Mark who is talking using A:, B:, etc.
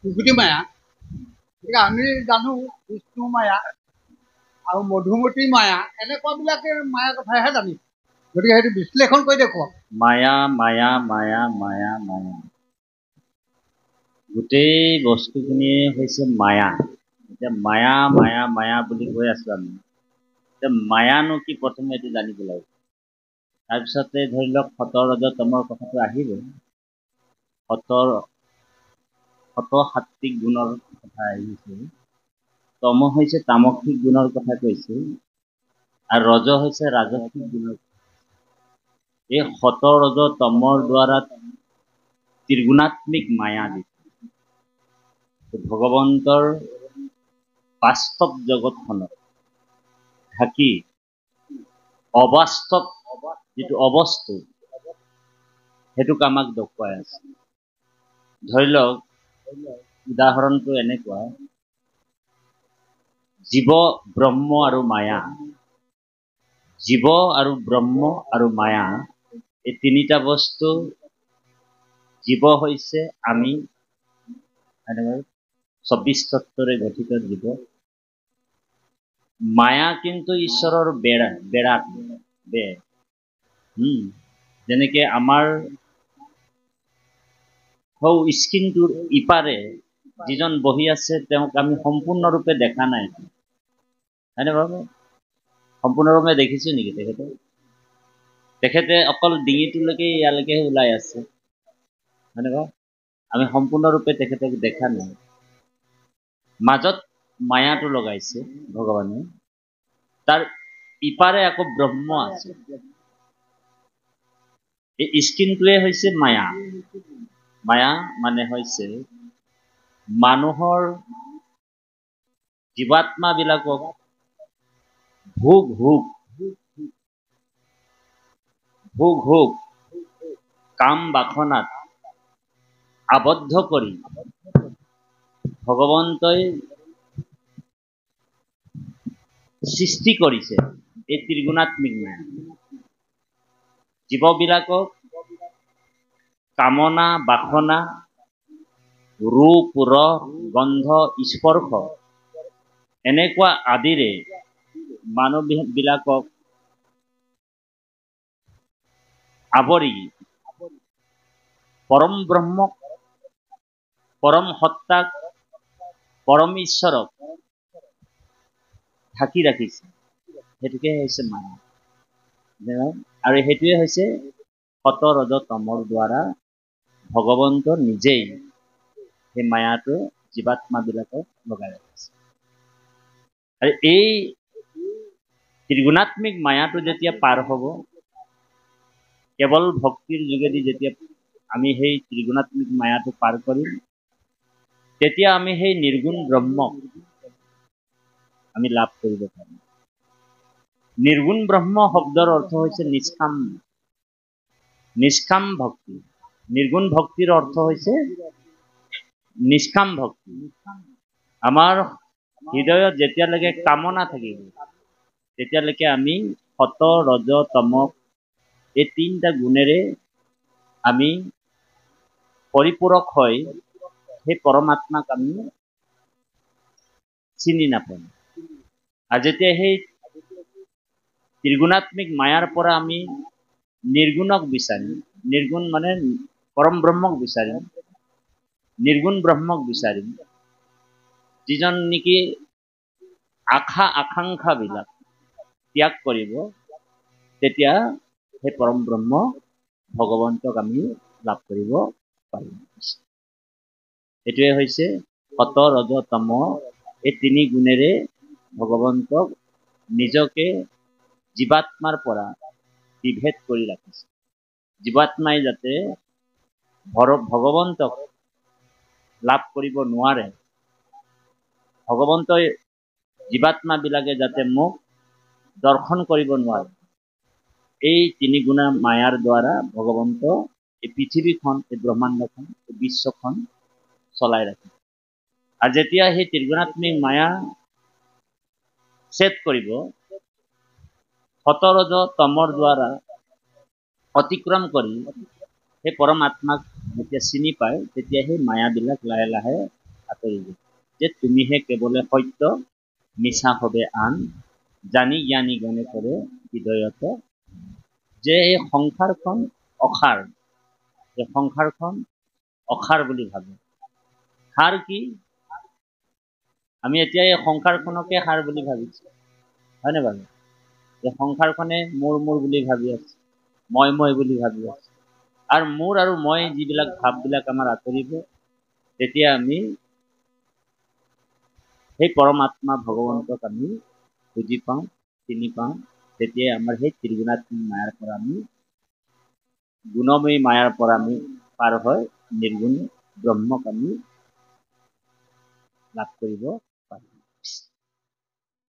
A: বিভূতি মায়া গতিকে আমি জানো বিষ্ণু মায়া আৰু মধুমতী মায়া এনেকুৱাবিলাকে মায়াৰ কথাহে জানিছোঁ গতিকে সেইটো বিশ্লেষণ কৰি দেখুৱাওক
B: মায়া মায়া মায়া মায়া মায়া গোটেই বস্তুখিনিয়ে হৈছে মায়া এতিয়া মায়া মায়া মায়া বুলি কৈ আছো আমি এতিয়া মায়ানো কি প্ৰথমে এইটো জানিব লাগিব তাৰপিছতে ধৰি লওক সতৰ ৰজতমৰ কথাটো আহিব সাত্বিক গুণৰ কথা আহিছে তম হৈছে তামসিক গুণৰ কথা কৈছে আৰু ৰজ হৈছে ৰাজসিক গুণৰ এই সত ৰজ তমৰ দ্বাৰা ত্ৰিগুণাত্মিক মায়া দিছে ভগৱন্তৰ বাস্তৱ জগতখনত থাকি অবাস্তৱ যিটো অবস্তু সেইটোক আমাক দেখুৱাই আছে ধৰি লওক উদাহৰণটো এনেকুৱা জীৱ ব্ৰহ্ম আৰু মায়া জীৱ আৰু ব্ৰহ্ম আৰু মায়া এই তিনিটা বস্তু জীৱ হৈছে আমি ২৪ তত্ত্বৰে গঠিত জীৱ মায়া কিন্তু ঈশ্বৰৰ বেৰাত যেনেকে আমাৰ স্কিনটোৰ ইপাৰে যিজন বহি আছে তেওঁক আমি সম্পূৰ্ণৰূপে দেখা নাই হয়নে বাৰু সম্পূৰ্ণৰূপে দেখিছো নেকি তেখেতে অকল ডিঙিটোলৈকে ইয়ালৈকে ওলাই আছে হয়নে বাৰু আমি সম্পূৰ্ণৰূপে তেখেতক দেখা নাই মাজত মায়াটো লগাইছে ভগৱানে তাৰ ইপাৰে আকৌ ব্ৰহ্ম আছে এই স্কিনটোৱে হৈছে মায়া মায়া মানে হৈছে মানুহৰ জীৱাত্মা বিলাকক ভোগ কাম বাসনাত আবদ্ধ কৰি ভগৱন্তই সৃষ্টি কৰিছে এই ত্ৰিগুণাত্মিক মায়া জীৱবিলাকক কামনা বাসনা ৰূপ ৰস গন্ধ স্পৰ্শ এনেকুৱা আদিৰে মানুহবিলাকক আৱৰি পৰম ব্ৰহ্মক পৰম সত্তাক পৰম ঈশ্বৰক ঢাকি ৰাখিছে সেইটোকে হৈছে মায়া আৰু সেইটোৱে হৈছে সত ৰজ তমৰ দ্বাৰা ভগৱন্ত নিজেই সেই মায়াটো জীৱাত্মাবিলাকক লগাই ৰাখিছে আৰু এই ত্ৰিগুণাত্মিক মায়াটো যেতিয়া পাৰ হ'ব কেৱল ভক্তিৰ যোগেদি যেতিয়া আমি সেই ত্ৰিগুণাত্মিক মায়াটো পাৰ কৰিম তেতিয়া আমি সেই নিৰ্গুণ ব্ৰহ্মক আমি লাভ কৰিব পাৰিম নিৰ্গুণ ব্ৰহ্ম শব্দৰ অৰ্থ হৈছে নিষ্কাম ভক্তি নিৰ্গুণ ভক্তিৰ অৰ্থ হৈছে নিষ্কাম ভক্তি আমাৰ হৃদয়ত যেতিয়ালৈকে কামনা থাকিব তেতিয়ালৈকে আমি সত ৰজ তমক এই তিনিটা গুণেৰে আমি পৰিপূৰক হৈ সেই পৰমাত্মাক আমি চিনি নাপাম আৰু যেতিয়া সেই ত্ৰিগুণাত্মিক মায়াৰ পৰা আমি নিৰ্গুণক বিচাৰিম নিৰ্গুণ মানে পৰম ব্ৰহ্মক বিচাৰিম নিৰ্গুণ ব্ৰহ্মক বিচাৰিম যিজন নেকি আকাংক্ষাবিলাক ত্যাগ কৰিব তেতিয়া সেই পৰম ব্ৰহ্ম ভগৱন্তক আমি লাভ কৰিব পাৰিম এইটোৱে হৈছে সত ৰজ তম এই তিনি গুণেৰে ভগৱন্তক নিজকে জীৱাত্মাৰ পৰা বিভেদ কৰি ৰাখিছে জীৱাত্মাই যাতে ভগৱন্তক লাভ কৰিব নোৱাৰে ভগৱন্তই জীৱাত্মাবিলাকে যাতে মোক দৰ্শন কৰিব নোৱাৰে এই তিনি গুণা মায়াৰ দ্বাৰা ভগৱন্ত এই পৃথিৱীখন এই ব্ৰহ্মাণ্ডখন এই বিশ্বখন চলাই ৰাখে আৰু যেতিয়া সেই ত্ৰিগুণাত্মিক মায়া ছেদ কৰিব সত ৰজ তমৰ দ্বাৰা অতিক্ৰম কৰি সেই পৰমাত্মাক যেতিয়া চিনি পায় তেতিয়া সেই মায়াবিলাক লাহে লাহে আঁতৰিব। যে তুমিহে কেৱলে সত্য, মিছা হবে আন, জানি জ্ঞানী গণে কৰে হৃদয়ত। যে এই সংসাৰখন অসাৰ, এই সংসাৰখন অসাৰ বুলি ভাবে। সাৰ কি? আমি এতিয়া এই সংসাৰখনকে সাৰ বুলি ভাবিছো, হয়নে বাৰু? এই সংসাৰখনে মোৰ মোৰ বুলি ভাবি আছে, মই বুলি ভাবি আছে। আৰু মোৰ আৰু মই যিবিলাক ভাববিলাক আমাৰ আঁতৰিব, তেতিয়া আমি সেই পৰমাত্মা ভগৱন্তক আমি বুজি পাওঁ, চিনি পাওঁ। তেতিয়াই আমাৰ সেই ত্ৰিগুণাত্মক মায়াৰ পৰা আমি, গুণময়ী মায়াৰ পৰা আমি পাৰ হৈ নিৰ্গুণ ব্ৰহ্মক আমি লাভ কৰিব